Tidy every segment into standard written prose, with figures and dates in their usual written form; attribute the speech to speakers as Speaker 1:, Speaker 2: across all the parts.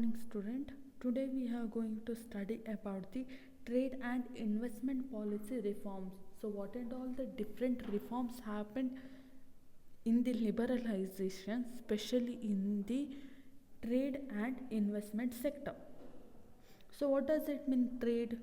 Speaker 1: morning, student. Today we are going to study about the trade and investment policy reforms. So what and all the different reforms happened in the liberalization, especially in the trade and investment sector. So what does it mean, trade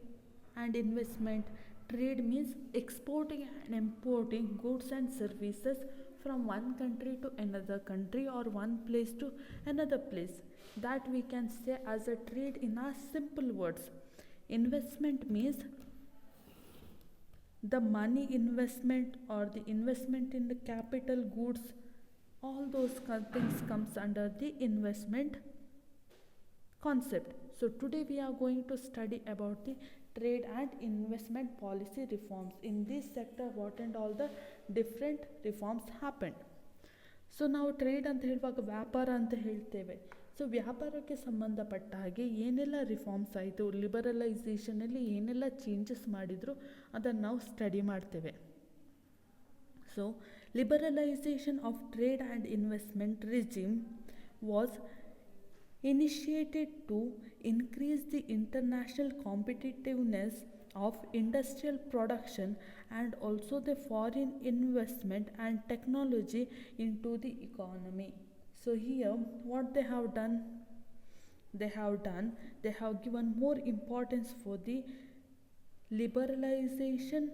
Speaker 1: and investment? Trade means exporting and importing goods and services from one country to another country or one place to another place. That we can say as a trade in our simple words. Investment means the money investment or the investment in the capital goods, all those things comes under the investment concept. So today we are going to study about the trade and investment policy reforms. In this sector, what and all the different reforms happened. So ನಾವು trade ಅಂತ ಹೇಳುವಾಗ ವ್ಯಾಪಾರ ಅಂತ ಹೇಳ್ತೇವೆ. So ವ್ಯಾಪಾರಕ್ಕೆ ಸಂಬಂಧಪಟ್ಟ ಹಾಗೆ ಏನೆಲ್ಲ ರಿಫಾರ್ಮ್ಸ್ ಆಯಿತು, ಲಿಬರಲೈಸೇಷನಲ್ಲಿ ಏನೆಲ್ಲ ಚೇಂಜಸ್ ಮಾಡಿದ್ರು ಅದನ್ನು ನಾವು ಸ್ಟಡಿ ಮಾಡ್ತೇವೆ. So liberalisation of trade and investment regime was initiated to increase the international competitiveness of industrial production and also the foreign investment and technology into the economy. So here what they have done, they have given more importance for the liberalization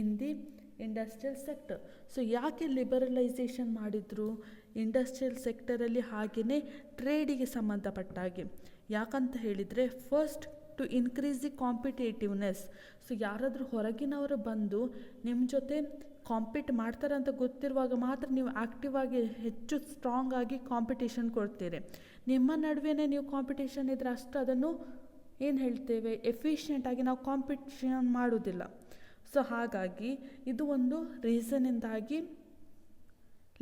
Speaker 1: in the industrial sector. So ಯಾಕೆ liberalisation ಮಾಡಿದರು industrial ಸೆಕ್ಟರಲ್ಲಿ, ಹಾಗೆಯೇ ಟ್ರೇಡಿಗೆ ಸಂಬಂಧಪಟ್ಟಾಗೆ? ಯಾಕಂತ ಹೇಳಿದರೆ, first to increase the competitiveness. So ಯಾರಾದರೂ ಹೊರಗಿನವರು ಬಂದು ನಿಮ್ಮ ಜೊತೆ ಕಾಂಪೀಟ್ ಮಾಡ್ತಾರೆ ಅಂತ ಗೊತ್ತಿರುವಾಗ ಮಾತ್ರ ನೀವು ಆ್ಯಕ್ಟಿವ್ ಆಗಿ ಹೆಚ್ಚು ಸ್ಟ್ರಾಂಗ್ ಆಗಿ ಕಾಂಪಿಟೇಷನ್ ಕೊಡ್ತೀರಿ. ನಿಮ್ಮ ನಡುವೆನೇ ನೀವು ಕಾಂಪಿಟೇಷನ್ ಇದ್ದರೆ ಅಷ್ಟು ಅದನ್ನು ಏನು ಹೇಳ್ತೇವೆ, ಎಫಿಷಿಯೆಂಟಾಗಿ ನಾವು ಕಾಂಪಿಟೇಷನ್ ಮಾಡೋದಿಲ್ಲ. ಸೊ ಹಾಗಾಗಿ ಇದು ಒಂದು ರೀಸನಿಂದಾಗಿ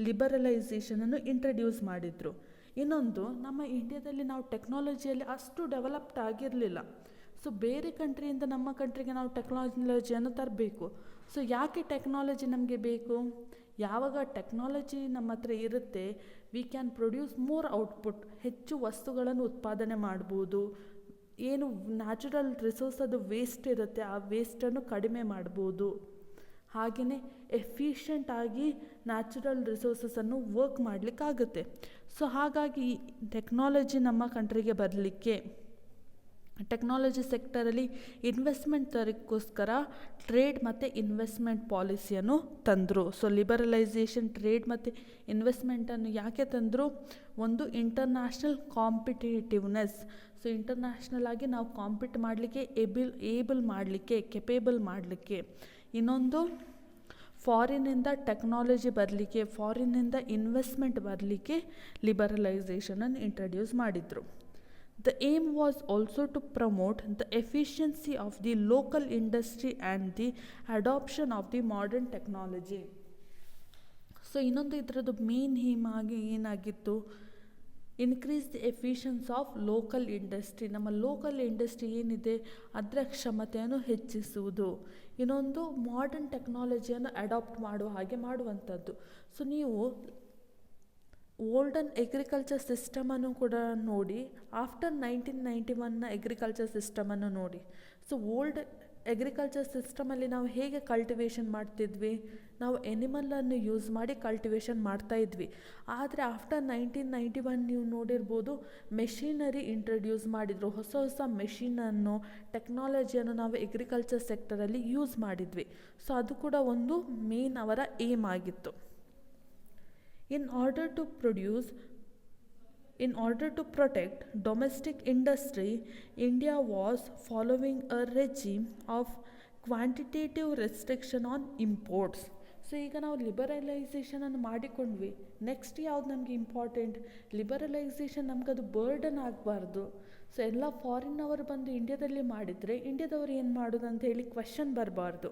Speaker 1: ಲಿಬರಲೈಸೇಷನನ್ನು ಇಂಟ್ರಡ್ಯೂಸ್ ಮಾಡಿದರು. ಇನ್ನೊಂದು, ನಮ್ಮ ಇಂಡಿಯಾದಲ್ಲಿ ನಾವು ಟೆಕ್ನಾಲಜಿಯಲ್ಲಿ ಅಷ್ಟು ಡೆವಲಪ್ಡ್ ಆಗಿರಲಿಲ್ಲ. ಸೊ ಬೇರೆ ಕಂಟ್ರಿಯಿಂದ ನಮ್ಮ ಕಂಟ್ರಿಗೆ ನಾವು ಟೆಕ್ನಾಲಜಿಯನ್ನು ತರಬೇಕು. ಸೊ ಯಾಕೆ ಟೆಕ್ನಾಲಜಿ ನಮಗೆ ಬೇಕು? ಯಾವಾಗ ಟೆಕ್ನಾಲಜಿ ನಮ್ಮ ಹತ್ರ ಇರುತ್ತೆ, we can produce more output, ಹೆಚ್ಚು ವಸ್ತುಗಳನ್ನು ಉತ್ಪಾದನೆ ಮಾಡ್ಬೋದು. ಏನು ನ್ಯಾಚುರಲ್ ರಿಸೋರ್ಸ್ ಅದು ವೇಸ್ಟ್ ಇರುತ್ತೆ, ಆ ವೇಸ್ಟನ್ನು ಕಡಿಮೆ ಮಾಡ್ಬೋದು. ಹಾಗೆಯೇ ಎಫಿಷಿಯೆಂಟಾಗಿ ನ್ಯಾಚುರಲ್ ರಿಸೋರ್ಸಸನ್ನು ವರ್ಕ್ ಮಾಡಲಿಕ್ಕಾಗುತ್ತೆ. ಸೊ ಹಾಗಾಗಿ ಟೆಕ್ನಾಲಜಿ ನಮ್ಮ ಕಂಟ್ರಿಗೆ ಬರಲಿಕ್ಕೆ, ಟೆಕ್ನಾಲಜಿ ಸೆಕ್ಟರಲ್ಲಿ ಇನ್ವೆಸ್ಟ್ಮೆಂಟ್ ತರಕ್ಕೋಸ್ಕರ ಟ್ರೇಡ್ ಮತ್ತು ಇನ್ವೆಸ್ಟ್ಮೆಂಟ್ ಪಾಲಿಸಿಯನ್ನು ತಂದರು. ಸೊ ಲಿಬರಲೈಸೇಷನ್ ಟ್ರೇಡ್ ಮತ್ತು ಇನ್ವೆಸ್ಟ್ಮೆಂಟನ್ನು ಯಾಕೆ ತಂದರು? ಒಂದು ಇಂಟರ್ನ್ಯಾಷನಲ್ ಕಾಂಪಿಟೇಟಿವ್ನೆಸ್. ಸೊ ಇಂಟರ್ನ್ಯಾಷನಲ್ ಆಗಿ ನಾವು ಕಾಂಪೀಟ್ ಮಾಡಲಿಕ್ಕೆ ಏಬಲ್ ಮಾಡಲಿಕ್ಕೆ, ಕೆಪೇಬಲ್ ಮಾಡಲಿಕ್ಕೆ. ಇನ್ನೊಂದು, ಫಾರಿನಿಂದ ಟೆಕ್ನಾಲಜಿ ಬರಲಿಕ್ಕೆ, ಫಾರಿನಿಂದ ಇನ್ವೆಸ್ಟ್ಮೆಂಟ್ ಬರಲಿಕ್ಕೆ ಲಿಬರಲೈಸೇಷನನ್ನು ಇಂಟ್ರಡ್ಯೂಸ್ ಮಾಡಿದರು. The aim was also to promote the efficiency of the local industry and the adoption of the modern technology. So ಇನ್ನೊಂದು ಇದರದ್ದು ಮೇನ್ ಏಮ್ ಆಗಿ ಏನಾಗಿತ್ತು? Increase the efficiency of local industry. ನಮ್ಮ local industry ಏನಿದೆ ಅದರ ಕ್ಷಮತೆಯನ್ನು ಹೆಚ್ಚಿಸುವುದು. ಇನ್ನೊಂದು, ಮಾಡರ್ನ್ ಟೆಕ್ನಾಲಜಿಯನ್ನು ಅಡಾಪ್ಟ್ ಮಾಡುವ ಹಾಗೆ ಮಾಡುವಂಥದ್ದು. ಸೊ ನೀವು ಓಲ್ಡನ್ ಎಗ್ರಿಕಲ್ಚರ್ ಸಿಸ್ಟಮನ್ನು ಕೂಡ ನೋಡಿ, ಆಫ್ಟರ್ 1991ನ ಎಗ್ರಿಕಲ್ಚರ್ ಸಿಸ್ಟಮನ್ನು ನೋಡಿ. ಸೊ ಓಲ್ಡ್ ಎಗ್ರಿಕಲ್ಚರ್ ಸಿಸ್ಟಮಲ್ಲಿ ನಾವು ಹೇಗೆ ಕಲ್ಟಿವೇಷನ್ ಮಾಡ್ತಿದ್ವಿ? ನಾವು ಎನಿಮಲನ್ನು ಯೂಸ್ ಮಾಡಿ ಕಲ್ಟಿವೇಷನ್ ಮಾಡ್ತಾಯಿದ್ವಿ. ಆದರೆ ಆಫ್ಟರ್ 1991 ನೀವು ನೋಡಿರ್ಬೋದು, ಮೆಷಿನರಿ ಇಂಟ್ರಡ್ಯೂಸ್ ಮಾಡಿದರು. ಹೊಸ ಹೊಸ ಮೆಷಿನನ್ನು, ಟೆಕ್ನಾಲಜಿಯನ್ನು ನಾವು ಎಗ್ರಿಕಲ್ಚರ್ ಸೆಕ್ಟರಲ್ಲಿ ಯೂಸ್ ಮಾಡಿದ್ವಿ. ಸೊ ಅದು ಕೂಡ ಒಂದು ಮೇನ್ ಅವರ ಏಮ್ ಆಗಿತ್ತು. In order to protect domestic industry, India was following a regime of quantitative restriction on imports. So ಈಗ ನಾವು ಲಿಬರಲೈಸೇಷನನ್ನು ಮಾಡಿಕೊಂಡ್ವಿ. ನೆಕ್ಸ್ಟ್ ಯಾವ್ದು ನಮಗೆ ಇಂಪಾರ್ಟೆಂಟ್? ಲಿಬರಲೈಸೇಷನ್ ನಮಗದು ಬರ್ಡನ್ ಆಗಬಾರ್ದು. ಸೊ ಎಲ್ಲ ಫಾರಿನ್ನವರು ಬಂದು ಇಂಡಿಯಾದಲ್ಲಿ ಮಾಡಿದರೆ ಇಂಡಿಯಾದವರು ಏನು ಮಾಡೋದು ಅಂತ ಹೇಳಿ ಕ್ವೆಶನ್ ಬರಬಾರ್ದು.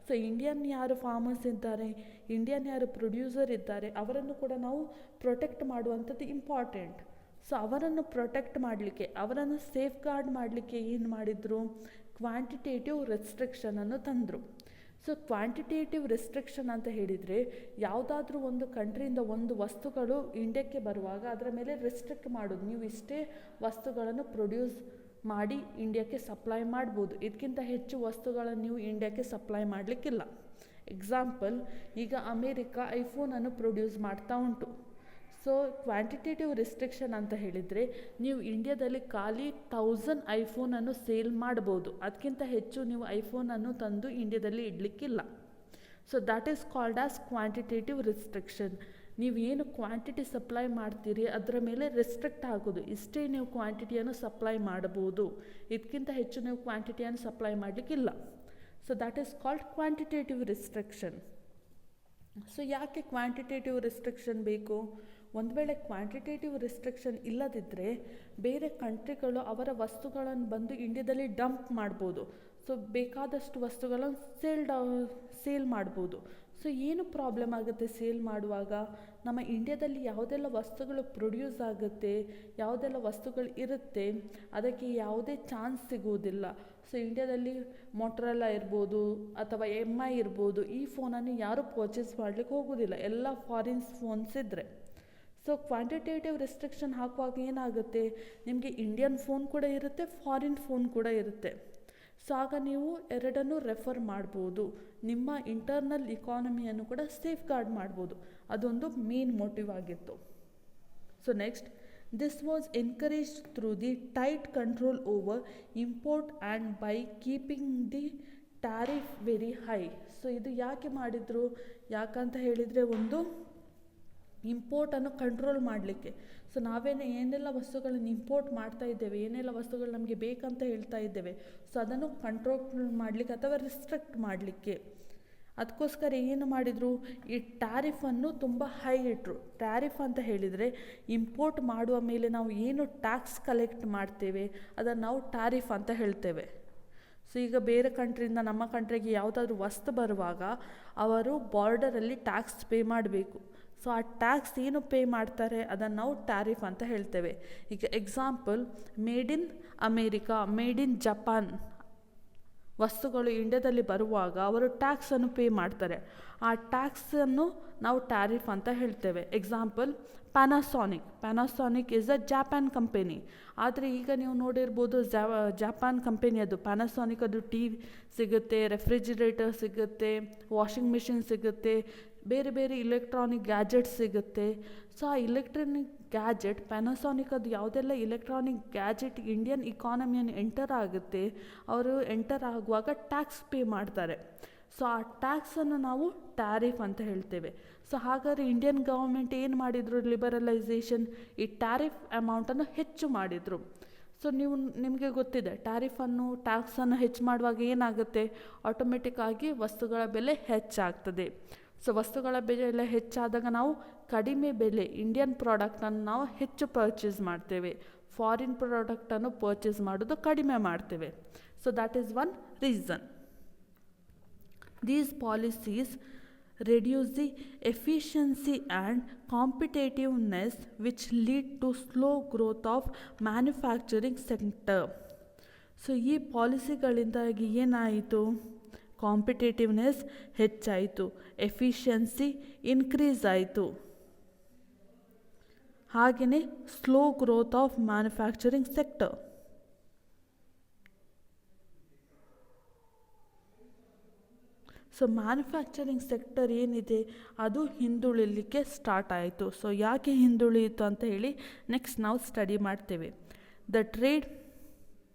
Speaker 1: ಸೊ ಇಂಡಿಯನ್ ಯಾರು ಫಾರ್ಮರ್ಸ್ ಇದ್ದಾರೆ, ಇಂಡಿಯನ್ ಯಾರು ಪ್ರೊಡ್ಯೂಸರ್ ಇದ್ದಾರೆ, ಅವರನ್ನು ಕೂಡ ನಾವು ಪ್ರೊಟೆಕ್ಟ್ ಮಾಡುವಂಥದ್ದು ಇಂಪಾರ್ಟೆಂಟ್. ಸೊ ಅವರನ್ನು ಪ್ರೊಟೆಕ್ಟ್ ಮಾಡಲಿಕ್ಕೆ, ಅವರನ್ನು ಸೇಫ್ ಗಾರ್ಡ್ ಮಾಡಲಿಕ್ಕೆ ಏನು ಮಾಡಿದರು? ಕ್ವಾಂಟಿಟೇಟಿವ್ ರೆಸ್ಟ್ರಿಕ್ಷನನ್ನು ತಂದರು. ಸೊ ಕ್ವಾಂಟಿಟೇಟಿವ್ ರಿಸ್ಟ್ರಿಕ್ಷನ್ ಅಂತ ಹೇಳಿದರೆ ಯಾವುದಾದ್ರೂ ಒಂದು ಕಂಟ್ರಿಯಿಂದ ಒಂದು ವಸ್ತುಗಳು ಇಂಡಿಯಾಕ್ಕೆ ಬರುವಾಗ ಅದರ ಮೇಲೆ ರಿಸ್ಟ್ರಿಕ್ಟ್ ಮಾಡೋದು, ನೀವು ಇಷ್ಟೇ ವಸ್ತುಗಳನ್ನು ಪ್ರೊಡ್ಯೂಸ್ ಮಾಡಿ ಇಂಡಿಯಾಕ್ಕೆ ಸಪ್ಲೈ ಮಾಡ್ಬೋದು, ಇದಕ್ಕಿಂತ ಹೆಚ್ಚು ವಸ್ತುಗಳನ್ನು ನೀವು ಇಂಡಿಯಾಕ್ಕೆ ಸಪ್ಲೈ ಮಾಡಲಿಕ್ಕಿಲ್ಲ. ಎಕ್ಸಾಂಪಲ್, ಈಗ ಅಮೇರಿಕಾ ಐಫೋನನ್ನು ಪ್ರೊಡ್ಯೂಸ್ ಮಾಡ್ತಾ ಉಂಟು. ಸೊ ಕ್ವಾಂಟಿಟೇಟಿವ್ ರಿಸ್ಟ್ರಿಕ್ಷನ್ ಅಂತ ಹೇಳಿದರೆ ನೀವು ಇಂಡಿಯಾದಲ್ಲಿ ಖಾಲಿ 1000 ಐಫೋನನ್ನು ಸೇಲ್ ಮಾಡ್ಬೋದು, ಅದಕ್ಕಿಂತ ಹೆಚ್ಚು ನೀವು ಐಫೋನನ್ನು ತಂದು ಇಂಡಿಯಾದಲ್ಲಿ ಇಡಲಿಕ್ಕಿಲ್ಲ. So that is called as quantitative restriction. ನೀವು ಏನು ಕ್ವಾಂಟಿಟಿ ಸಪ್ಲೈ ಮಾಡ್ತೀರಿ ಅದರ ಮೇಲೆ ರಿಸ್ಟ್ರಿಕ್ಟ್ ಆಗೋದು, ಇಷ್ಟೇ ನೀವು ಕ್ವಾಂಟಿಟಿಯನ್ನು ಸಪ್ಲೈ ಮಾಡಬಹುದು, ಇದಕ್ಕಿಂತ ಹೆಚ್ಚು ನೀವು ಕ್ವಾಂಟಿಟಿಯನ್ನು ಸಪ್ಲೈ ಮಾಡಲಿಕ್ಕಿಲ್ಲ. So that is called quantitative restriction. So ಯಾಕೆ ಕ್ವಾಂಟಿಟೇಟಿವ್ ರಿಸ್ಟ್ರಿಕ್ಷನ್ ಬೇಕು? ಒಂದು ವೇಳೆ ಕ್ವಾಂಟಿಟೇಟಿವ್ ರಿಸ್ಟ್ರಿಕ್ಷನ್ ಇಲ್ಲದಿದ್ದರೆ ಬೇರೆ ಕಂಟ್ರಿಗಳು ಅವರ ವಸ್ತುಗಳನ್ನು ಬಂದು ಇಂಡಿಯಾದಲ್ಲಿ ಡಂಪ್ ಮಾಡ್ಬೋದು. ಸೊ ಬೇಕಾದಷ್ಟು ವಸ್ತುಗಳನ್ನು ಸೇಲ್ ಮಾಡ್ಬೋದು. ಸೊ ಏನು ಪ್ರಾಬ್ಲಮ್ ಆಗುತ್ತೆ ಸೇಲ್ ಮಾಡುವಾಗ? ನಮ್ಮ ಇಂಡಿಯಾದಲ್ಲಿ ಯಾವುದೆಲ್ಲ ವಸ್ತುಗಳು ಪ್ರೊಡ್ಯೂಸ್ ಆಗುತ್ತೆ, ಯಾವುದೆಲ್ಲ ವಸ್ತುಗಳು ಇರುತ್ತೆ, ಅದಕ್ಕೆ ಯಾವುದೇ ಚಾನ್ಸ್ ಸಿಗುವುದಿಲ್ಲ. ಸೊ ಇಂಡಿಯಾದಲ್ಲಿ ಮೊಟ್ರಲ್ಲ ಇರ್ಬೋದು ಅಥವಾ MI ಇರ್ಬೋದು, ಈ ಫೋನನ್ನು ಯಾರೂ ಪರ್ಚೇಸ್ ಮಾಡಲಿಕ್ಕೆ ಹೋಗೋದಿಲ್ಲ, ಎಲ್ಲ ಫಾರಿನ್ಸ್ ಫೋನ್ಸ್ ಇದ್ದರೆ. ಸೊ ಕ್ವಾಂಟಿಟೇಟಿವ್ ರಿಸ್ಟ್ರಿಕ್ಷನ್ ಹಾಕುವಾಗ ಏನಾಗುತ್ತೆ, ನಿಮಗೆ ಇಂಡಿಯನ್ ಫೋನ್ ಕೂಡ ಇರುತ್ತೆ, ಫಾರಿನ್ ಫೋನ್ ಕೂಡ ಇರುತ್ತೆ. ಸೊ ಆಗ ನೀವು ಎರಡನ್ನೂ ರೆಫರ್ ಮಾಡ್ಬೋದು, ನಿಮ್ಮ ಇಂಟರ್ನಲ್ ಇಕಾನಮಿಯನ್ನು ಕೂಡ ಸೇಫ್ ಗಾರ್ಡ್ ಮಾಡ್ಬೋದು. ಅದೊಂದು ಮೇನ್ ಮೋಟಿವ್ ಆಗಿತ್ತು. So next, this was encouraged through the tight control over import and by keeping the tariff very high. So ಇದು ಯಾಕೆ ಮಾಡಿದರು? ಯಾಕಂತ ಹೇಳಿದರೆ ಒಂದು ಇಂಪೋರ್ಟನ್ನು ಕಂಟ್ರೋಲ್ ಮಾಡಲಿಕ್ಕೆ. ಸೊ ಏನೆಲ್ಲ ವಸ್ತುಗಳನ್ನು ಇಂಪೋರ್ಟ್ ಮಾಡ್ತಾ ಇದ್ದೇವೆ, ಏನೆಲ್ಲ ವಸ್ತುಗಳು ನಮಗೆ ಬೇಕಂತ ಹೇಳ್ತಾ ಇದ್ದೇವೆ, ಸೊ ಅದನ್ನು ಕಂಟ್ರೋಲ್ ಮಾಡಲಿಕ್ಕೆ ಅಥವಾ ರಿಸ್ಟ್ರಿಕ್ಟ್ ಮಾಡಲಿಕ್ಕೆ. ಅದಕ್ಕೋಸ್ಕರ ಏನು ಮಾಡಿದರು, ಈ ಟ್ಯಾರಿಫನ್ನು ತುಂಬ ಹೈ ಇಟ್ಟರು. ಟ್ಯಾರಿಫ್ ಅಂತ ಹೇಳಿದರೆ ಇಂಪೋರ್ಟ್ ಮಾಡುವ ಮೇಲೆ ನಾವು ಏನು ಟ್ಯಾಕ್ಸ್ ಕಲೆಕ್ಟ್ ಮಾಡ್ತೇವೆ ಅದನ್ನು ನಾವು ಟ್ಯಾರಿಫ್ ಅಂತ ಹೇಳ್ತೇವೆ. ಸೊ ಈಗ ಬೇರೆ ಕಂಟ್ರಿಯಿಂದ ನಮ್ಮ ಕಂಟ್ರಿಗೆ ಯಾವುದಾದ್ರೂ ವಸ್ತು ಬರುವಾಗ ಅವರು ಬಾರ್ಡರಲ್ಲಿ ಟ್ಯಾಕ್ಸ್ ಪೇ ಮಾಡಬೇಕು. ಸೊ ಆ ಟ್ಯಾಕ್ಸ್ ಏನು ಪೇ ಮಾಡ್ತಾರೆ ಅದನ್ನು ನಾವು ಟ್ಯಾರಿಫ್ ಅಂತ ಹೇಳ್ತೇವೆ. ಈಗ example, made in America, made in Japan ವಸ್ತುಗಳು ಇಂಡಿಯಾದಲ್ಲಿ ಬರುವಾಗ ಅವರು ಟ್ಯಾಕ್ಸನ್ನು ಪೇ ಮಾಡ್ತಾರೆ, ಆ ಟ್ಯಾಕ್ಸನ್ನು ನಾವು ಟ್ಯಾರಿಫ್ ಅಂತ ಹೇಳ್ತೇವೆ. Example, Panasonic is a Japan company. ಆದರೆ ಈಗ ನೀವು ನೋಡಿರ್ಬೋದು ಜಾಪಾನ್ ಕಂಪೆನಿ ಅದು ಪ್ಯಾನಾಸೋನಿಕ್, ಅದು TV ಸಿಗುತ್ತೆ, ರೆಫ್ರಿಜಿರೇಟರ್ ಸಿಗುತ್ತೆ, ವಾಷಿಂಗ್ ಮಿಷಿನ್ ಸಿಗುತ್ತೆ, ಬೇರೆ ಬೇರೆ ಇಲೆಕ್ಟ್ರಾನಿಕ್ ಗ್ಯಾಜೆಟ್ಸ್ ಸಿಗುತ್ತೆ. ಸೊ ಆ ಇಲೆಕ್ಟ್ರಾನಿಕ್ ಗ್ಯಾಜೆಟ್ ಪ್ಯಾನಾಸೋನಿಕ್ ಅದು ಯಾವುದೆಲ್ಲ ಇಲೆಕ್ಟ್ರಾನಿಕ್ ಗ್ಯಾಜೆಟ್ ಇಂಡಿಯನ್ ಇಕಾನಮಿಯನ್ನು ಎಂಟರ್ ಆಗುತ್ತೆ, ಅವರು ಎಂಟರ್ ಆಗುವಾಗ ಟ್ಯಾಕ್ಸ್ ಪೇ ಮಾಡ್ತಾರೆ. ಸೊ ಆ ಟ್ಯಾಕ್ಸನ್ನು ನಾವು ಟ್ಯಾರಿಫ್ ಅಂತ ಹೇಳ್ತೇವೆ. ಸೊ ಹಾಗಾದರೆ ಇಂಡಿಯನ್ ಗವರ್ಮೆಂಟ್ ಏನು ಮಾಡಿದರು, ಲಿಬರಲೈಸೇಷನ್, ಈ ಟ್ಯಾರಿಫ್ ಅಮೌಂಟನ್ನು ಹೆಚ್ಚು ಮಾಡಿದರು. ಸೊ ನಿಮಗೆ ಗೊತ್ತಿದೆ, ಟ್ಯಾಕ್ಸನ್ನು ಹೆಚ್ಚು ಮಾಡುವಾಗ ಏನಾಗುತ್ತೆ, ಆಟೋಮೆಟಿಕ್ ಆಗಿ ವಸ್ತುಗಳ ಬೆಲೆ ಹೆಚ್ಚಾಗ್ತದೆ. ಸೊ ವಸ್ತುಗಳ ಬೆಲೆ ಹೆಚ್ಚಾದಾಗ ನಾವು ಕಡಿಮೆ ಬೆಲೆ ಇಂಡಿಯನ್ ಪ್ರಾಡಕ್ಟನ್ನು ನಾವು ಹೆಚ್ಚು ಪರ್ಚೇಸ್ ಮಾಡ್ತೇವೆ, ಫಾರಿನ್ ಪ್ರಾಡಕ್ಟನ್ನು ಪರ್ಚೇಸ್ ಮಾಡೋದು ಕಡಿಮೆ ಮಾಡ್ತೇವೆ. So that is one reason. These policies reduce the efficiency and competitiveness which lead to slow growth of manufacturing sector. So ಈ ಪಾಲಿಸಿಗಳಿಂದಾಗಿ ಏನಾಯಿತು, ಕಾಂಪಿಟೇಟಿವ್ನೆಸ್ ಹೆಚ್ಚಾಯಿತು, ಎಫಿಷಿಯನ್ಸಿ ಇನ್ಕ್ರೀಸ್ ಆಯಿತು, ಹಾಗೆಯೇ slow growth of manufacturing sector. So manufacturing sector ಏನಿದೆ ಅದು ಹಿಂದುಳಿಲಿಕ್ಕೆ start ಆಯಿತು. So ಯಾಕೆ ಹಿಂದುಳಿಯಿತು ಅಂತ ಹೇಳಿ ನೆಕ್ಸ್ಟ್ ನಾವು ಸ್ಟಡಿ ಮಾಡ್ತೇವೆ. The trade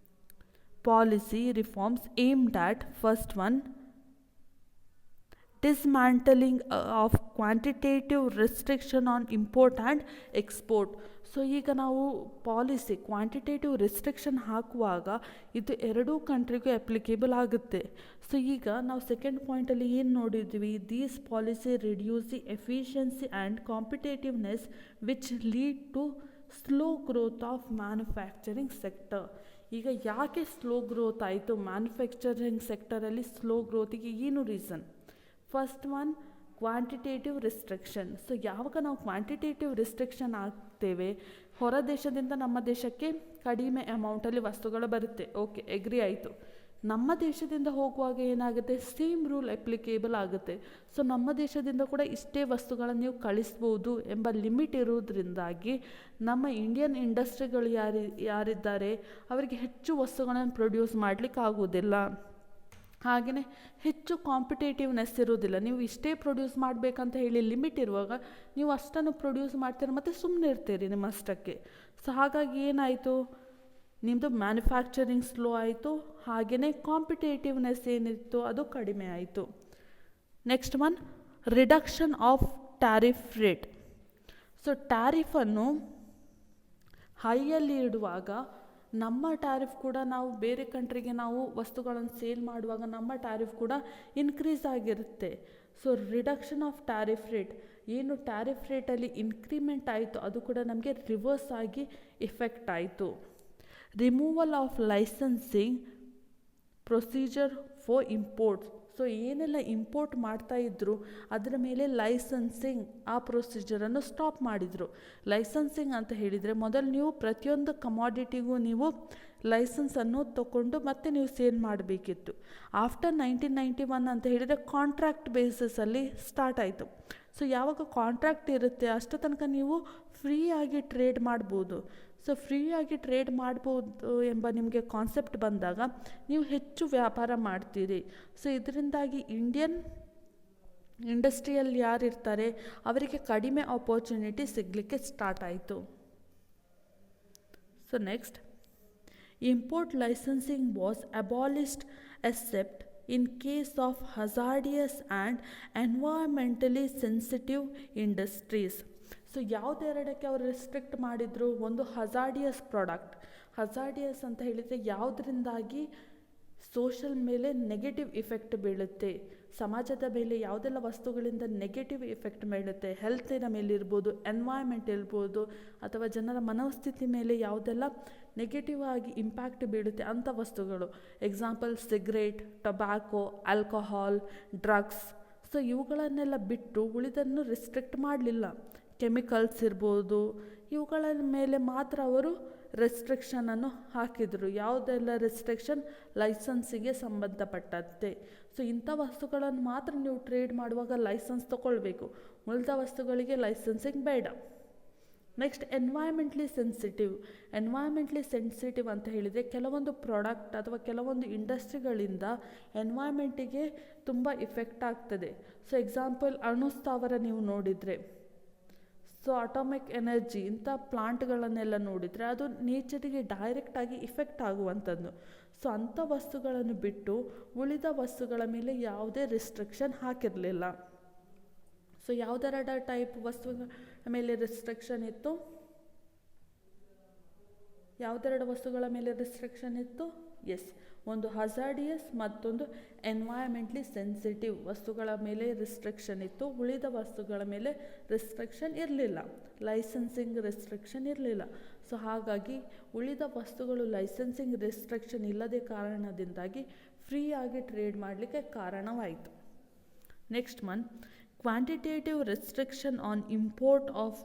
Speaker 1: policy reforms aimed at first one, dismantling of quantitative restriction on import and export. So ಈಗ ನಾವು ಪಾಲಿಸಿ ಕ್ವಾಂಟಿಟೇಟಿವ್ ರೆಸ್ಟ್ರಿಕ್ಷನ್ ಹಾಕುವಾಗ ಇದು ಎರಡೂ ಕಂಟ್ರಿಗೂ ಅಪ್ಲಿಕೇಬಲ್ ಆಗುತ್ತೆ. ಸೊ ಈಗ ನಾವು ಸೆಕೆಂಡ್ ಪಾಯಿಂಟಲ್ಲಿ ಏನು ನೋಡಿದ್ವಿ, these policy reduce the efficiency and competitiveness which lead to slow growth of manufacturing sector. ಈಗ ಯಾಕೆ ಸ್ಲೋ ಗ್ರೋತ್ ಆಯಿತು ಮ್ಯಾನುಫ್ಯಾಕ್ಚರಿಂಗ್ ಸೆಕ್ಟರಲ್ಲಿ? ಸ್ಲೋ ಗ್ರೋತಿಗೆ ಏನು reason? First one, quantitative restriction. So ಯಾವಾಗ ನಾವು ಕ್ವಾಂಟಿಟೇಟಿವ್ ರಿಸ್ಟ್ರಿಕ್ಷನ್ ಆಗ್ತೇವೆ, ಹೊರ ದೇಶದಿಂದ ನಮ್ಮ ದೇಶಕ್ಕೆ ಕಡಿಮೆ ಅಮೌಂಟಲ್ಲಿ ವಸ್ತುಗಳು ಬರುತ್ತೆ, ಓಕೆ ಎಗ್ರಿ ಆಯಿತು. ನಮ್ಮ ದೇಶದಿಂದ ಹೋಗುವಾಗ ಏನಾಗುತ್ತೆ, ಸೇಮ್ ರೂಲ್ ಅಪ್ಲಿಕೇಬಲ್ ಆಗುತ್ತೆ. ಸೊ ನಮ್ಮ ದೇಶದಿಂದ ಕೂಡ ಇಷ್ಟೇ ವಸ್ತುಗಳನ್ನು ನೀವು ಕಳಿಸ್ಬೋದು ಎಂಬ ಲಿಮಿಟ್ ಇರುವುದರಿಂದಾಗಿ ನಮ್ಮ ಇಂಡಿಯನ್ ಇಂಡಸ್ಟ್ರಿಗಳು ಯಾರಿದ್ದಾರೆ ಅವರಿಗೆ ಹೆಚ್ಚು ವಸ್ತುಗಳನ್ನು ಪ್ರೊಡ್ಯೂಸ್ ಮಾಡಲಿಕ್ಕೆ ಆಗೋದಿಲ್ಲ. ಹಾಗೆಯೇ ಹೆಚ್ಚು ಕಾಂಪಿಟೇಟಿವ್ನೆಸ್ ಇರೋದಿಲ್ಲ. ನೀವು ಇಷ್ಟೇ ಪ್ರೊಡ್ಯೂಸ್ ಮಾಡಬೇಕಂತ ಹೇಳಿ ಲಿಮಿಟ್ ಇರುವಾಗ ನೀವು ಅಷ್ಟನ್ನು ಪ್ರೊಡ್ಯೂಸ್ ಮಾಡ್ತೀರಿ ಮತ್ತು ಸುಮ್ಮನೆ ಇರ್ತೀರಿ ನಿಮ್ಮಷ್ಟಕ್ಕೆ. ಸೊ ಹಾಗಾಗಿ ಏನಾಯಿತು, ನಿಮ್ಮದು ಮ್ಯಾನುಫ್ಯಾಕ್ಚರಿಂಗ್ ಸ್ಲೋ ಆಯಿತು, ಹಾಗೆಯೇ ಕಾಂಪಿಟೇಟಿವ್ನೆಸ್ ಏನಿತ್ತು ಅದು ಕಡಿಮೆ ಆಯಿತು. Next one, reduction of tariff rate. So ಟ್ಯಾರಿಫನ್ನು ಹೈಯಲ್ಲಿ ಇಡುವಾಗ ನಮ್ಮ ಟ್ಯಾರಿಫ್ ಕೂಡ, ನಾವು ಬೇರೆ ಕಂಟ್ರಿಗೆ ನಾವು ವಸ್ತುಗಳನ್ನು ಸೇಲ್ ಮಾಡುವಾಗ ನಮ್ಮ ಟ್ಯಾರಿಫ್ ಕೂಡ ಇನ್ಕ್ರೀಸ್ ಆಗಿರುತ್ತೆ. So reduction of tariff rate, ಏನು ಟ್ಯಾರಿಫ್ ರೇಟಲ್ಲಿ ಇನ್ಕ್ರಿಮೆಂಟ್ ಆಯಿತು ಅದು ಕೂಡ ನಮಗೆ ರಿವರ್ಸ್ ಆಗಿ ಇಫೆಕ್ಟ್ ಆಯಿತು. Removal of licensing procedure for imports. So ಏನೆಲ್ಲ ಇಂಪೋರ್ಟ್ ಮಾಡ್ತಾ ಇದ್ರು ಅದರ ಮೇಲೆ ಲೈಸೆನ್ಸಿಂಗ್ ಆ ಪ್ರೊಸೀಜರನ್ನು ಸ್ಟಾಪ್ ಮಾಡಿದರು. ಲೈಸೆನ್ಸಿಂಗ್ ಅಂತ ಹೇಳಿದರೆ ಮೊದಲು ನೀವು ಪ್ರತಿಯೊಂದು ಕಮಾಡಿಟಿಗೂ ನೀವು ಲೈಸೆನ್ಸನ್ನು ತಗೊಂಡು ಮತ್ತೆ ನೀವು ಸೇಲ್ ಮಾಡಬೇಕಿತ್ತು. ಆಫ್ಟರ್ 1991 ಅಂತ ಹೇಳಿದರೆ ಕಾಂಟ್ರಾಕ್ಟ್ ಬೇಸಿಸಲ್ಲಿ ಸ್ಟಾರ್ಟ್ ಆಯಿತು. ಸೊ ಯಾವಾಗ ಕಾಂಟ್ರಾಕ್ಟ್ ಇರುತ್ತೆ ಅಷ್ಟು ತನಕ ನೀವು ಫ್ರೀಯಾಗಿ ಟ್ರೇಡ್ ಮಾಡ್ಬೋದು. ಸೊ ಫ್ರೀಯಾಗಿ ಟ್ರೇಡ್ ಮಾಡ್ಬೋದು ಎಂಬ ನಿಮಗೆ ಕಾನ್ಸೆಪ್ಟ್ ಬಂದಾಗ ನೀವು ಹೆಚ್ಚು ವ್ಯಾಪಾರ ಮಾಡ್ತೀರಿ. ಸೊ ಇದರಿಂದಾಗಿ ಇಂಡಿಯನ್ ಇಂಡಸ್ಟ್ರಿಯಲ್ಲಿ ಯಾರಿರ್ತಾರೆ ಅವರಿಗೆ ಕಡಿಮೆ ಆಪರ್ಚುನಿಟಿ ಸಿಗಲಿಕ್ಕೆ ಸ್ಟಾರ್ಟ್ ಆಯಿತು. So next, import licensing was abolished except in case of hazardous and environmentally sensitive industries. So ಯಾವುದೆರಡಕ್ಕೆ ಅವರು ರೆಸ್ಟ್ರಿಕ್ಟ್ ಮಾಡಿದರು, ಒಂದು ಹಜಾರ್ಡಿಯಸ್ ಪ್ರಾಡಕ್ಟ್. ಹಜಾರ್ಡಿಯಸ್ ಅಂತ ಹೇಳಿದರೆ ಯಾವುದರಿಂದಾಗಿ ಸೋಷಲ್ ಮೇಲೆ ನೆಗೆಟಿವ್ ಇಫೆಕ್ಟ್ ಬೀಳುತ್ತೆ, ಸಮಾಜದ ಮೇಲೆ ಯಾವುದೆಲ್ಲ ವಸ್ತುಗಳಿಂದ ನೆಗೆಟಿವ್ ಇಫೆಕ್ಟ್ ಬೀಳುತ್ತೆ, ಹೆಲ್ತಿನ ಮೇಲೆ ಇರ್ಬೋದು, ಎನ್ವೈರ್ಮೆಂಟ್ ಇರ್ಬೋದು, ಅಥವಾ ಜನರ ಮನೋಸ್ಥಿತಿ ಮೇಲೆ ಯಾವುದೆಲ್ಲ ನೆಗೆಟಿವ್ ಆಗಿ ಇಂಪ್ಯಾಕ್ಟ್ ಬೀಳುತ್ತೆ ಅಂಥ ವಸ್ತುಗಳು. Example cigarette, tobacco, alcohol, drugs. So ಇವುಗಳನ್ನೆಲ್ಲ ಬಿಟ್ಟು ಉಳಿದನ್ನು ರಿಸ್ಟ್ರಿಕ್ಟ್ ಮಾಡಲಿಲ್ಲ. ಕೆಮಿಕಲ್ಸ್ ಇರ್ಬೋದು, ಇವುಗಳ ಮೇಲೆ ಮಾತ್ರ ಅವರು ರೆಸ್ಟ್ರಿಕ್ಷನನ್ನು ಹಾಕಿದರು. ಯಾವುದೆಲ್ಲ ರೆಸ್ಟ್ರಿಕ್ಷನ್, ಲೈಸೆನ್ಸಿಗೆ ಸಂಬಂಧಪಟ್ಟಂತೆ. ಸೊ ಇಂಥ ವಸ್ತುಗಳನ್ನು ಮಾತ್ರ ನೀವು ಟ್ರೇಡ್ ಮಾಡುವಾಗ ಲೈಸೆನ್ಸ್ ತೊಗೊಳ್ಬೇಕು, ಉಳಿದ ವಸ್ತುಗಳಿಗೆ ಲೈಸೆನ್ಸಿಂಗ್ ಬೇಡ. Next, environmentally sensitive. Environmentally sensitive ಅಂತ ಹೇಳಿದರೆ ಕೆಲವೊಂದು ಪ್ರಾಡಕ್ಟ್ ಅಥವಾ ಕೆಲವೊಂದು ಇಂಡಸ್ಟ್ರಿಗಳಿಂದ ಎನ್ವೈರ್ಮೆಂಟಿಗೆ ತುಂಬ ಇಫೆಕ್ಟ್ ಆಗ್ತದೆ. ಸೊ ಎಕ್ಸಾಂಪಲ್ ಅಣುಸ್ಥಾವರ ನೀವು ನೋಡಿದರೆ, ಸೊ ಅಟಾಮಿಕ್ ಎನರ್ಜಿ ಇಂಥ ಪ್ಲಾಂಟ್ಗಳನ್ನೆಲ್ಲ ನೋಡಿದರೆ ಅದು ನೇಚರಿಗೆ ಡೈರೆಕ್ಟಾಗಿ ಇಫೆಕ್ಟ್ ಆಗುವಂಥದ್ದು. ಸೊ ಅಂಥ ವಸ್ತುಗಳನ್ನು ಬಿಟ್ಟು ಉಳಿದ ವಸ್ತುಗಳ ಮೇಲೆ ಯಾವುದೇ ರಿಸ್ಟ್ರಿಕ್ಷನ್ ಹಾಕಿರಲಿಲ್ಲ. ಸೊ ಯಾವುದೆರಡು ಟೈಪ್ ವಸ್ತುಗಳ ಮೇಲೆ ರಿಸ್ಟ್ರಿಕ್ಷನ್ ಇತ್ತು, ಯಾವುದೆರಡು ವಸ್ತುಗಳ ಮೇಲೆ ರಿಸ್ಟ್ರಿಕ್ಷನ್ ಇತ್ತು? ಎಸ್, ಒಂದು ಹಜಾರ್ಡಿಯಸ್ ಮತ್ತೊಂದು ಎನ್ವೈರ್ಮೆಂಟ್ಲಿ ಸೆನ್ಸಿಟಿವ್ ವಸ್ತುಗಳ ಮೇಲೆ ರಿಸ್ಟ್ರಿಕ್ಷನ್ ಇತ್ತು. ಉಳಿದ ವಸ್ತುಗಳ ಮೇಲೆ ರಿಸ್ಟ್ರಿಕ್ಷನ್ ಇರಲಿಲ್ಲ, ಲೈಸೆನ್ಸಿಂಗ್ ರಿಸ್ಟ್ರಿಕ್ಷನ್ ಇರಲಿಲ್ಲ. ಸೊ ಹಾಗಾಗಿ ಉಳಿದ ವಸ್ತುಗಳು ಲೈಸೆನ್ಸಿಂಗ್ ರಿಸ್ಟ್ರಿಕ್ಷನ್ ಇಲ್ಲದೆ ಕಾರಣದಿಂದಾಗಿ ಫ್ರೀಯಾಗಿ ಟ್ರೇಡ್ ಮಾಡಲಿಕ್ಕೆ ಕಾರಣವಾಯಿತು. Next one, quantitative restriction on import of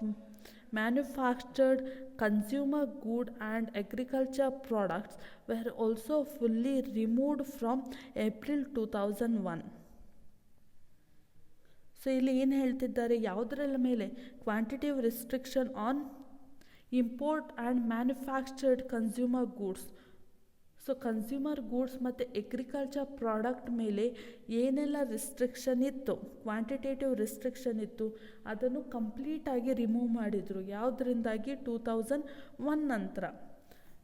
Speaker 1: manufactured consumer good and agriculture products were also fully removed from April 2001. So ಇಲ್ಲಿ ಏನು ಹೇಳ್ತಿದ್ದಾರೆ, ಯಾವುದರ ಮೇಲೆ quantitative restriction on import and manufactured consumer goods. So consumer goods ಮತ್ತು agriculture product ಮೇಲೆ ಏನೆಲ್ಲ restriction ಇತ್ತು, quantitative restriction ಇತ್ತು, ಅದನ್ನು ಕಂಪ್ಲೀಟಾಗಿ ರಿಮೂವ್ ಮಾಡಿದರು. ಯಾವುದರಿಂದಾಗಿ? 2001 ನಂತರ.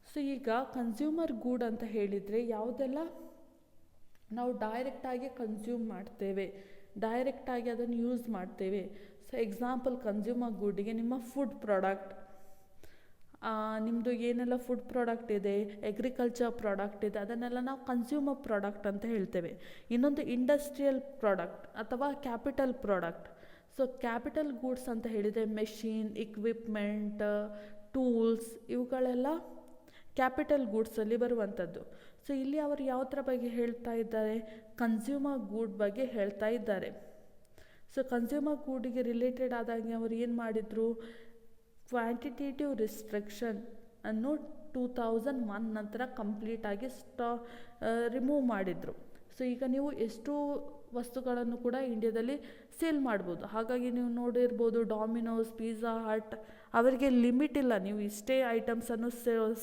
Speaker 1: ಸೊ ಈಗ ಕನ್ಸ್ಯೂಮರ್ ಗೂಡ್ ಅಂತ ಹೇಳಿದರೆ ಯಾವುದೆಲ್ಲ ನಾವು ಡೈರೆಕ್ಟಾಗಿ ಕನ್ಸ್ಯೂಮ್ ಮಾಡ್ತೇವೆ, ಡೈರೆಕ್ಟಾಗಿ ಅದನ್ನು ಯೂಸ್ ಮಾಡ್ತೇವೆ. ಸೊ ಎಕ್ಸಾಂಪಲ್ ಕನ್ಸ್ಯೂಮರ್ ಗೂಡಿಗೆ ನಿಮ್ಮ ಫುಡ್ ಪ್ರಾಡಕ್ಟ್, ನಿಮ್ಮದು ಏನೆಲ್ಲ ಫುಡ್ ಪ್ರಾಡಕ್ಟ್ ಇದೆ, ಎಗ್ರಿಕಲ್ಚರ್ ಪ್ರಾಡಕ್ಟ್ ಇದೆ, ಅದನ್ನೆಲ್ಲ ನಾವು ಕನ್ಸ್ಯೂಮರ್ ಪ್ರಾಡಕ್ಟ್ ಅಂತ ಹೇಳ್ತೇವೆ. ಇನ್ನೊಂದು ಇಂಡಸ್ಟ್ರಿಯಲ್ ಪ್ರಾಡಕ್ಟ್ ಅಥವಾ capital product. So capital goods ಅಂತ ಹೇಳಿದರೆ ಮೆಷಿನ್, ಇಕ್ವಿಪ್ಮೆಂಟ್, ಟೂಲ್ಸ್, ಇವುಗಳೆಲ್ಲ ಕ್ಯಾಪಿಟಲ್ ಗೂಡ್ಸಲ್ಲಿ ಬರುವಂಥದ್ದು. ಸೊ ಇಲ್ಲಿ ಅವರು ಯಾವುದರ ಬಗ್ಗೆ ಹೇಳ್ತಾ ಇದ್ದಾರೆ? ಕನ್ಸ್ಯೂಮರ್ ಗೂಡ್ ಬಗ್ಗೆ ಹೇಳ್ತಾ ಇದ್ದಾರೆ. ಸೊ ಕನ್ಸ್ಯೂಮರ್ ಗೂಡಿಗೆ ರಿಲೇಟೆಡ್ ಆದಾಗೆ ಅವರು ಏನು ಮಾಡಿದರು? ಕ್ವಾಂಟಿಟೇಟಿವ್ ರಿಸ್ಟ್ರಿಕ್ಷನ್ ಅನ್ನು 2001 ನಂತರ ಕಂಪ್ಲೀಟಾಗಿ ರಿಮೂವ್ ಮಾಡಿದರು. ಸೊ ಈಗ ನೀವು ಎಷ್ಟು ವಸ್ತುಗಳನ್ನು ಕೂಡ ಇಂಡಿಯಾದಲ್ಲಿ ಸೇಲ್ ಮಾಡ್ಬೋದು. ಹಾಗಾಗಿ ನೀವು ನೋಡಿರ್ಬೋದು ಡಾಮಿನೋಸ್, ಪಿಜ್ಜಾ ಹಟ್, ಅವರಿಗೆ ಲಿಮಿಟ್ ಇಲ್ಲ, ನೀವು ಇಷ್ಟೇ ಐಟಮ್ಸನ್ನು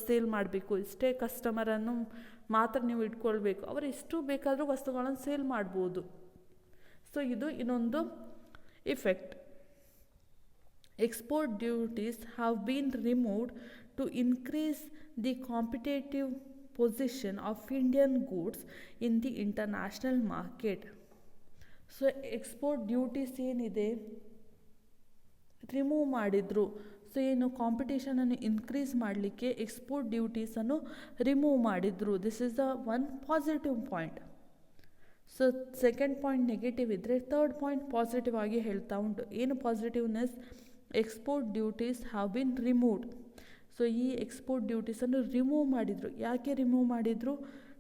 Speaker 1: ಸೇಲ್ ಮಾಡಬೇಕು, ಇಷ್ಟೇ ಕಸ್ಟಮರನ್ನು ಮಾತ್ರ ನೀವು ಇಟ್ಕೊಳ್ಬೇಕು, ಅವರು ಎಷ್ಟು ಬೇಕಾದರೂ ವಸ್ತುಗಳನ್ನು ಸೇಲ್ ಮಾಡ್ಬೋದು. ಸೊ ಇದು ಇನ್ನೊಂದು effect. Export duties have been removed to increase the competitive position of Indian goods in the international market. So export duties ಏನಿದೆ ರಿಮೂವ್ ಮಾಡಿದರು. ಸೊ ಏನು ಕಾಂಪಿಟೇಷನನ್ನು ಇನ್ಕ್ರೀಸ್ ಮಾಡಲಿಕ್ಕೆ ಎಕ್ಸ್ಪೋರ್ಟ್ ಡ್ಯೂಟೀಸನ್ನು ರಿಮೂವ್ ಮಾಡಿದರು. This is the one positive point. So second point negative ಇದ್ದರೆ, third point positive ಆಗಿ ಹೇಳ್ತಾ ಉಂಟು. ಏನು positiveness? Export duties have been removed. So ಈ ಎಕ್ಸ್ಪೋರ್ಟ್ ಡ್ಯೂಟೀಸನ್ನು ರಿಮೂವ್ ಮಾಡಿದರು. ಯಾಕೆ ರಿಮೂವ್ ಮಾಡಿದರು?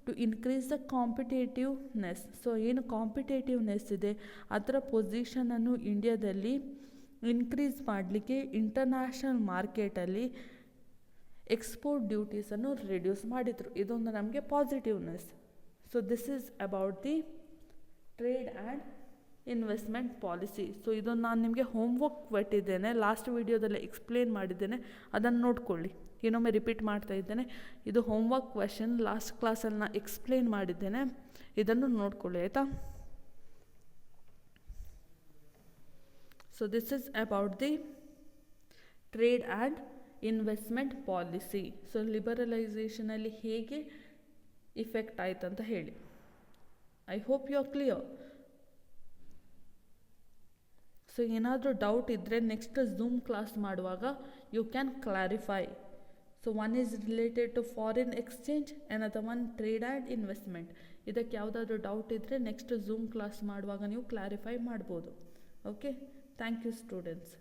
Speaker 1: To increase the competitiveness. So ಏನು ಕಾಂಪಿಟೇಟಿವ್ನೆಸ್ ಇದೆ ಅದರ ಪೊಸಿಷನನ್ನು ಇಂಡಿಯಾದಲ್ಲಿ ಇನ್ಕ್ರೀಸ್ ಮಾಡಲಿಕ್ಕೆ ಇಂಟರ್ನ್ಯಾಷನಲ್ ಮಾರ್ಕೆಟಲ್ಲಿ ಎಕ್ಸ್ಪೋರ್ಟ್ ಡ್ಯೂಟೀಸನ್ನು ರಿಡ್ಯೂಸ್ ಮಾಡಿದರು. ಇದೊಂದು ನಮಗೆ positiveness. So this is about the trade and investment policy. So ಇದನ್ನು ನಾನು ನಿಮಗೆ ಹೋಮ್ವರ್ಕ್ ಕೊಟ್ಟಿದ್ದೇನೆ, ಲಾಸ್ಟ್ ವಿಡಿಯೋದಲ್ಲಿ ಎಕ್ಸ್ಪ್ಲೇನ್ ಮಾಡಿದ್ದೇನೆ, ಅದನ್ನು ನೋಡ್ಕೊಳ್ಳಿ. ಇನ್ನೊಮ್ಮೆ ರಿಪೀಟ್ ಮಾಡ್ತಾ ಇದ್ದೇನೆ, ಇದು ಹೋಮ್ವರ್ಕ್ ಕ್ವೆಶನ್, ಲಾಸ್ಟ್ ಕ್ಲಾಸಲ್ಲಿ ನಾನು ಎಕ್ಸ್ಪ್ಲೇನ್ ಮಾಡಿದ್ದೇನೆ, ಇದನ್ನು ನೋಡ್ಕೊಳ್ಳಿ ಆಯಿತಾ. So this is about the trade and investment policy. So ಲಿಬರಲೈಸೇಷನಲ್ಲಿ ಹೇಗೆ ಇಫೆಕ್ಟ್ ಆಯ್ತು ಅಂತ ಹೇಳಿ. I hope you are clear. So ಏನಾದರೂ ಡೌಟ್ ಇದ್ದರೆ ನೆಕ್ಸ್ಟ್ ಝೂಮ್ ಕ್ಲಾಸ್ ಮಾಡುವಾಗ you can clarify. So one is related to foreign exchange, another one trade and investment. ಇದಕ್ಕೆ ಯಾವುದಾದ್ರೂ ಡೌಟ್ ಇದ್ದರೆ ನೆಕ್ಸ್ಟ್ ಝೂಮ್ ಕ್ಲಾಸ್ ಮಾಡುವಾಗ ನೀವು ಕ್ಲಾರಿಫೈ ಮಾಡ್ಬೋದು. Okay, thank you students.